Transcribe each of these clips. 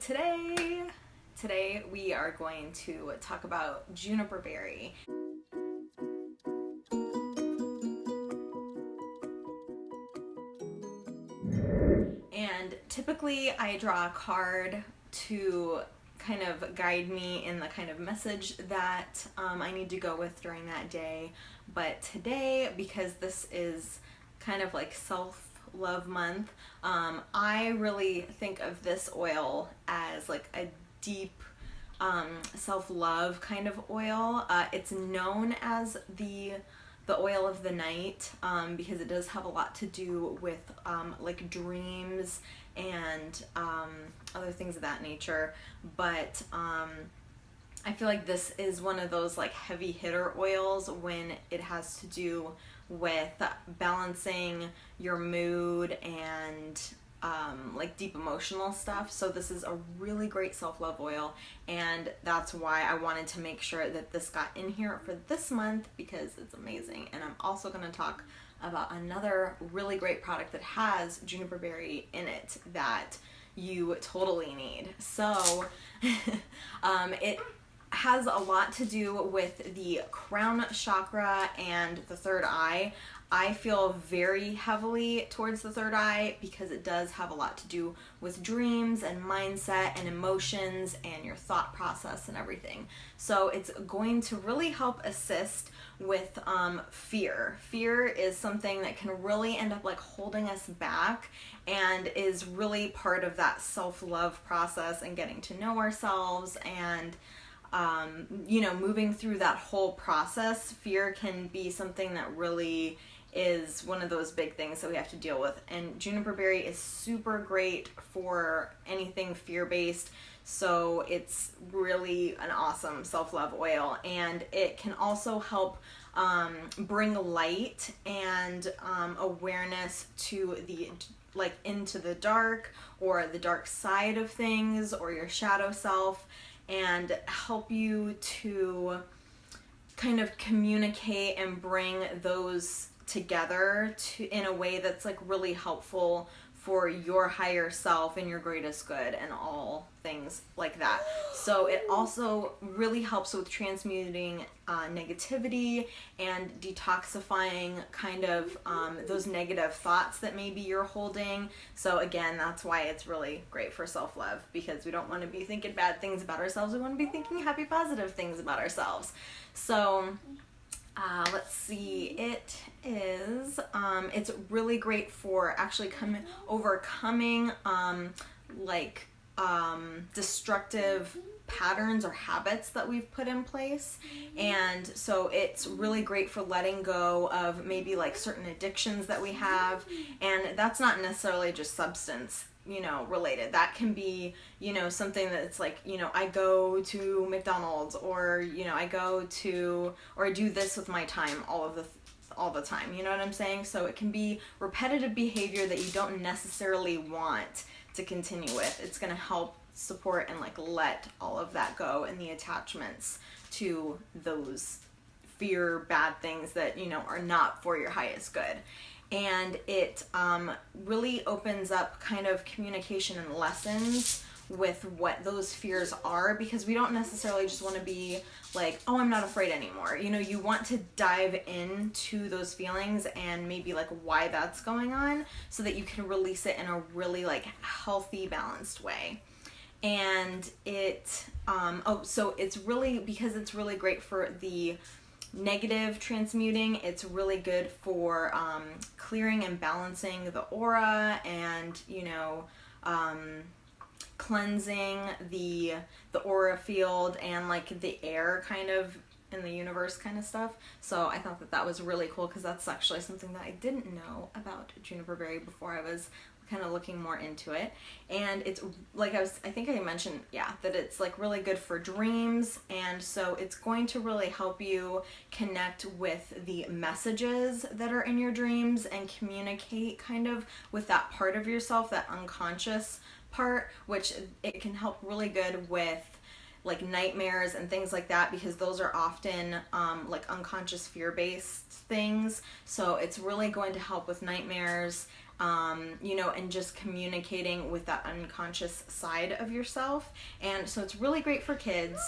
today we are going to talk about juniper berry. And typically I draw a card to kind of guide me in the kind of message that I need to go with during that day. But today, because this is kind of like self-love month, I really think of this oil as like a deep self-love kind of oil. It's known as the oil of the night because it does have a lot to do with like dreams and other things of that nature. But I feel like this is one of those like heavy hitter oils when it has to do with balancing your mood and like deep emotional stuff. So this is a really great self-love oil, and that's why I wanted to make sure that this got in here for this month because it's amazing. And I'm also going to talk about another really great product that has juniper berry in it that you totally need. So it has a lot to do with the crown chakra and the third eye. I feel very heavily towards the third eye because it does have a lot to do with dreams and mindset and emotions and your thought process and everything. So it's going to really help assist with fear. Fear is something that can really end up like holding us back and is really part of that self-love process and getting to know ourselves and you know, moving through that whole process. Fear can be something that really is one of those big things that we have to deal with, and juniper berry is super great for anything fear-based. So it's really an awesome self-love oil, and it can also help bring light and awareness to the like into the dark or the dark side of things or your shadow self, and help you to kind of communicate and bring those together in a way that's like really helpful for your higher self and your greatest good and all things like that. So it also really helps with transmuting negativity and detoxifying kind of those negative thoughts that maybe you're holding. So again, that's why it's really great for self-love, because we don't want to be thinking bad things about ourselves. We want to be thinking happy, positive things about ourselves. So let's see, it's really great for actually overcoming destructive patterns or habits that we've put in place. And so it's really great for letting go of maybe like certain addictions that we have, and that's not necessarily just substance, you know, related. That can be, you know, something that's like, you know, I go to McDonald's, or, you know, I go to, or I do this with my time all the time, you know what I'm saying? So it can be repetitive behavior that you don't necessarily want to continue with. It's going to help support and like let all of that go and the attachments to those fear bad things that, you know, are not for your highest good. And it really opens up kind of communication and lessons with what those fears are, because we don't necessarily just want to be like, oh, I'm not afraid anymore. You know, you want to dive into those feelings and maybe like why that's going on, so that you can release it in a really like healthy, balanced way. And it so it's really, because it's really great for the negative transmuting, it's really good for clearing and balancing the aura, and, you know, cleansing the aura field and like the air kind of in the universe kind of stuff. So I thought that was really cool, because that's actually something that I didn't know about juniper berry before I was kind of looking more into it. And it's like I think I mentioned, yeah, that it's like really good for dreams, and so it's going to really help you connect with the messages that are in your dreams and communicate kind of with that part of yourself, that unconscious part, which it can help really good with like nightmares and things like that, because those are often like unconscious fear-based things. So it's really going to help with nightmares you know, and just communicating with that unconscious side of yourself. And so it's really great for kids.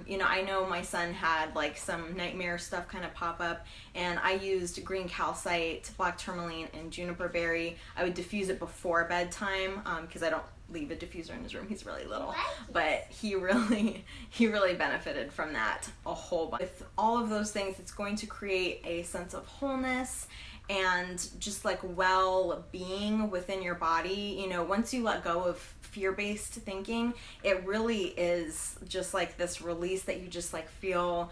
You know, I know my son had like some nightmare stuff kind of pop up, and I used green calcite, black tourmaline, and juniper berry. I would diffuse it before bedtime because I don't leave a diffuser in his room. He's really little, but he really benefited from that a whole bunch. With all of those things, it's going to create a sense of wholeness and just like well-being within your body. You know, once you let go of fear-based thinking, it really is just like this release that you just like feel,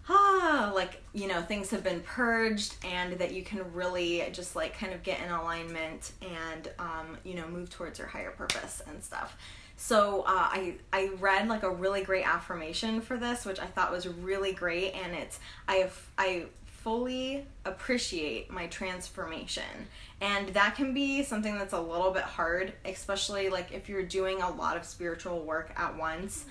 like, you know, things have been purged, and that you can really just like kind of get in alignment and, you know, move towards your higher purpose and stuff. So I read like a really great affirmation for this, which I thought was really great, and it's, I fully appreciate my transformation. And that can be something that's a little bit hard, especially like if you're doing a lot of spiritual work at once.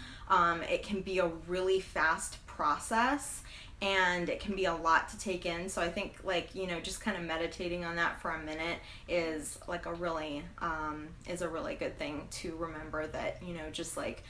It can be a really fast process, and it can be a lot to take in. So I think, like, you know, just kind of meditating on that for a minute is like a really good thing to remember, that, you know, just like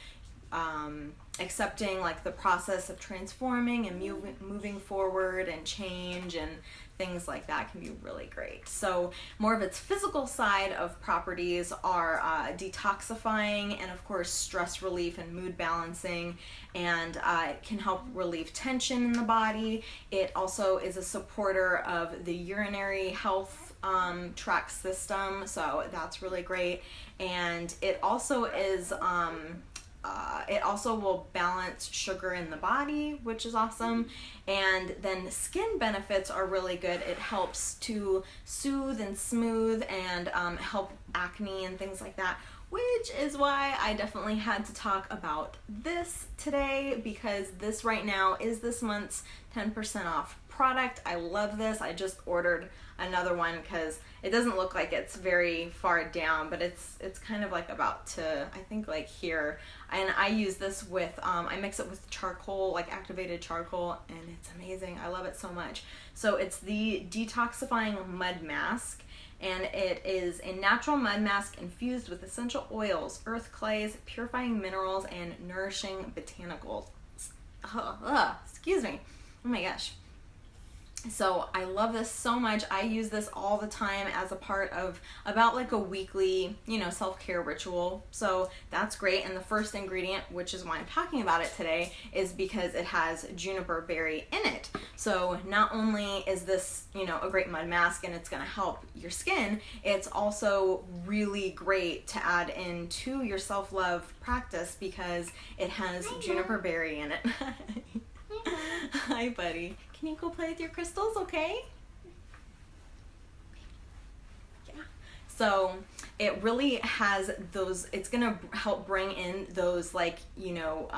accepting like the process of transforming and moving forward and change and things like that can be really great. So more of its physical side of properties are detoxifying, and of course stress relief and mood balancing, and it can help relieve tension in the body. It also is a supporter of the urinary health tract system, so that's really great. And it also is it also will balance sugar in the body, which is awesome. And then skin benefits are really good. It helps to soothe and smooth and help acne and things like that, which is why I definitely had to talk about this today, because this right now is this month's 10% off product. I love this. I just ordered another one because it doesn't look like it's very far down, but it's kind of like about to, I think, like here. And I use this with, I mix it with charcoal, like activated charcoal, and it's amazing. I love it so much. So it's the detoxifying mud mask, and it is a natural mud mask infused with essential oils, earth clays, purifying minerals, and nourishing botanicals. Excuse me. Oh my gosh. So I love this so much. I use this all the time as a part of about like a weekly, you know, self-care ritual. So that's great. And the first ingredient, which is why I'm talking about it today, is because it has juniper berry in it. So not only is this, you know, a great mud mask and it's going to help your skin, it's also really great to add into your self-love practice because it has juniper berry in it. Hi, buddy. Can you go play with your crystals, okay? Yeah. So it really has those, it's gonna help bring in those, like, you know,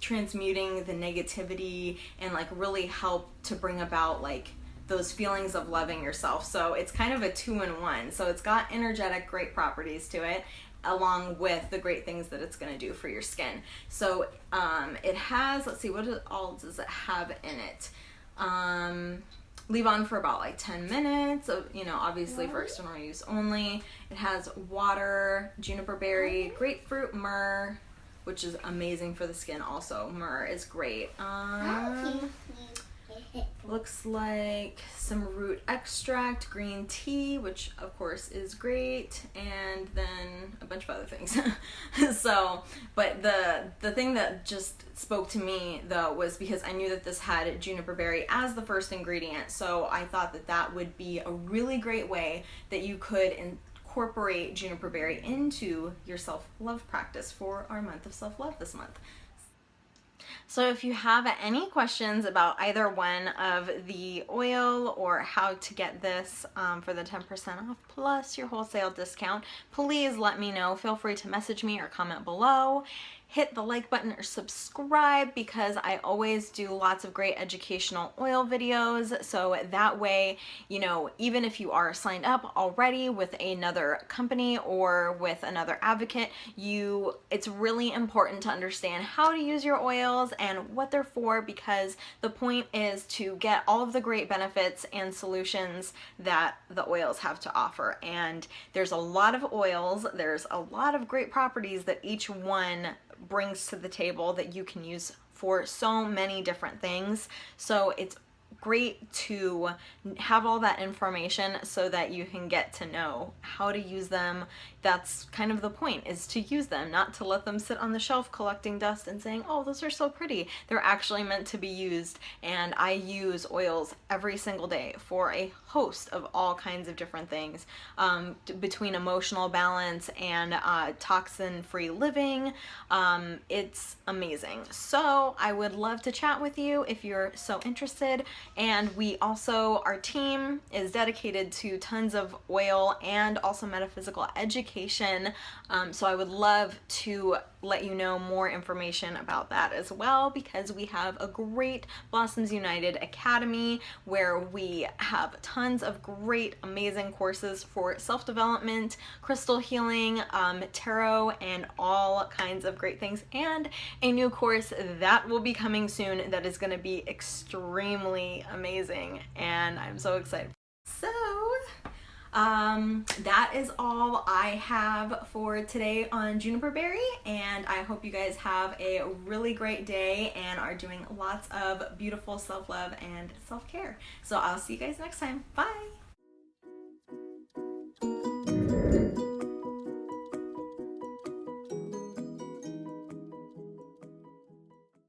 transmuting the negativity and like really help to bring about like those feelings of loving yourself. So it's kind of a 2-in-1. So it's got energetic great properties to it, along with the great things that it's going to do for your skin. So it has, let's see, what all does it have in it? Leave on for about like 10 minutes, so, you know, obviously for external use only. It has water, juniper berry, grapefruit, myrrh, which is amazing for the skin also. Myrrh is great. Looks like some root extract, green tea, which of course is great, and then a bunch of other things. So, but the thing that just spoke to me though was because I knew that this had juniper berry as the first ingredient, so I thought that that would be a really great way that you could incorporate juniper berry into your self-love practice for our month of self-love this month. So if you have any questions about either one of the oil or how to get this for the 10% off plus your wholesale discount, please let me know. Feel free to message me or comment below. hit the like button or subscribe, because I always do lots of great educational oil videos. So that way, you know, even if you are signed up already with another company or with another advocate, it's really important to understand how to use your oils and what they're for, because the point is to get all of the great benefits and solutions that the oils have to offer. And there's a lot of oils, there's a lot of great properties that each one brings to the table that you can use for so many different things. So it's great to have all that information so that you can get to know how to use them. That's kind of the point, is to use them, not to let them sit on the shelf collecting dust and saying, oh, those are so pretty. They're actually meant to be used, and I use oils every single day for a host of all kinds of different things, between emotional balance and toxin-free living. It's amazing. So I would love to chat with you if you're so interested. And we also, our team is dedicated to tons of oil and also metaphysical education. So I would love to let you know more information about that as well, because we have a great Blossoms United Academy where we have tons of great, amazing courses for self-development, crystal healing, tarot, and all kinds of great things. And a new course that will be coming soon that is going to be extremely amazing, and I'm so excited. So that is all I have for today on Juniper Berry, and I hope you guys have a really great day and are doing lots of beautiful self-love and self-care. So I'll see you guys next time. Bye!